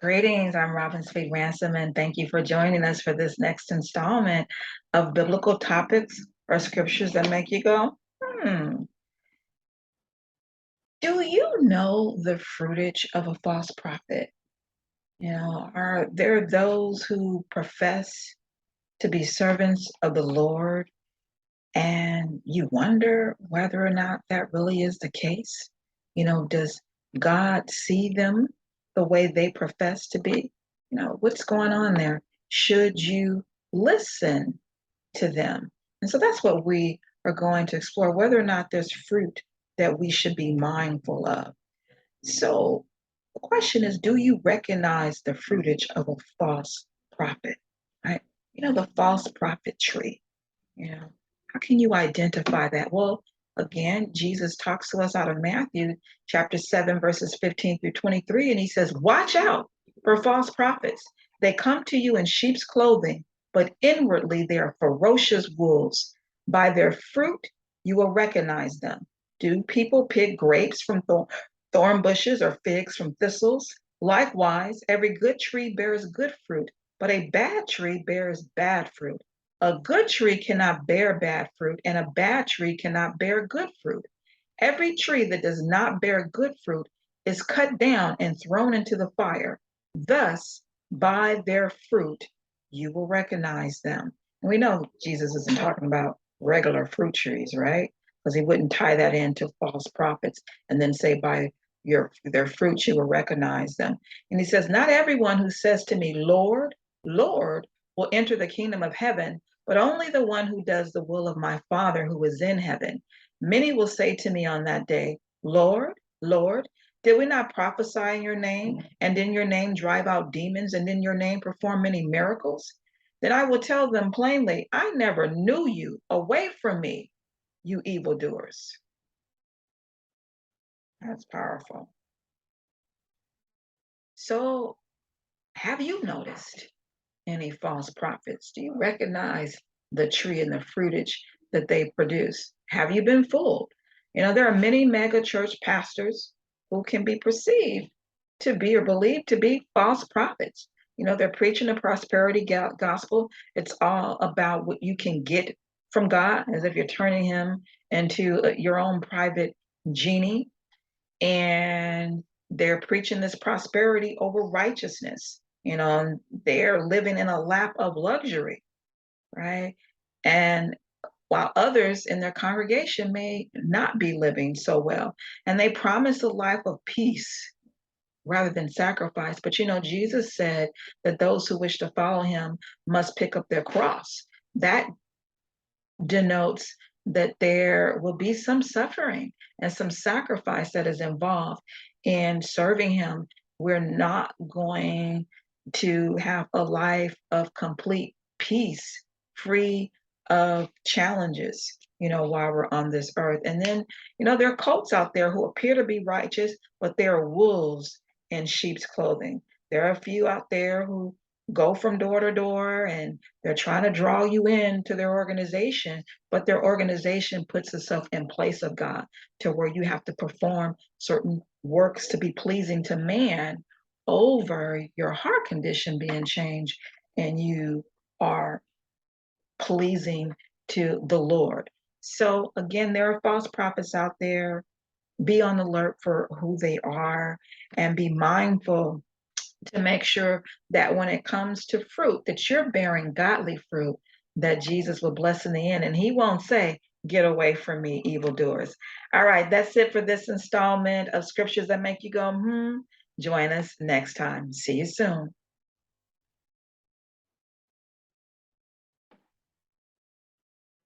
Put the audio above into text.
Greetings, I'm Robin Sweet Ransom, and thank you for joining us for this next installment of Biblical Topics or Scriptures that Make You Go, hmm. Do you know the fruitage of a false prophet? Are there those who profess to be servants of the Lord, and you wonder whether or not that really is the case? Does God see them the way they profess to be? What's going on there? Should you listen to them? And so that's what we are going to explore, whether or not there's fruit that we should be mindful of. So the question is, do you recognize the fruitage of a false prophet? Right? The false prophet tree. How can you identify that? Well, again, Jesus talks to us out of Matthew chapter 7, verses 15 through 23, and he says, watch out for false prophets. They come to you in sheep's clothing, but inwardly they are ferocious wolves. By their fruit, you will recognize them. Do people pick grapes from thorn bushes or figs from thistles? Likewise, every good tree bears good fruit, but a bad tree bears bad fruit. A good tree cannot bear bad fruit, and a bad tree cannot bear good fruit. Every tree that does not bear good fruit is cut down and thrown into the fire. Thus, by their fruit, you will recognize them. And we know Jesus isn't talking about regular fruit trees, right? Because he wouldn't tie that into false prophets and then say, by their fruit you will recognize them. And he says, not everyone who says to me, Lord, Lord, will enter the kingdom of heaven, but only the one who does the will of my Father who is in heaven. Many will say to me on that day, Lord, Lord, did we not prophesy in your name, and in your name drive out demons, and in your name perform many miracles? Then I will tell them plainly, I never knew you. Away from me, you evildoers. That's powerful. So, have you noticed any false prophets? Do you recognize the tree and the fruitage that they produce? Have you been fooled? There are many mega church pastors who can be perceived to be or believed to be false prophets. They're preaching the prosperity gospel. It's all about what you can get from God, as if you're turning him into your own private genie. And they're preaching this prosperity over righteousness. They're living in a lap of luxury, right? And while others in their congregation may not be living so well, and they promise a life of peace rather than sacrifice. But Jesus said that those who wish to follow him must pick up their cross. That denotes that there will be some suffering and some sacrifice that is involved in serving him. We're not going to have a life of complete peace, free of challenges, while we're on this earth. And then, there are cults out there who appear to be righteous, but they're wolves in sheep's clothing. There are a few out there who go from door to door and they're trying to draw you into their organization, but their organization puts itself in place of God, to where you have to perform certain works to be pleasing to man over your heart condition being changed, and you are pleasing to the Lord. So again, there are false prophets out there. Be on the alert for who they are, and be mindful to make sure that when it comes to fruit, that you're bearing godly fruit that Jesus will bless in the end. And he won't say, get away from me, evildoers. All right, that's it for this installment of Scriptures That Make You Go, hmm. Join us next time. See you soon.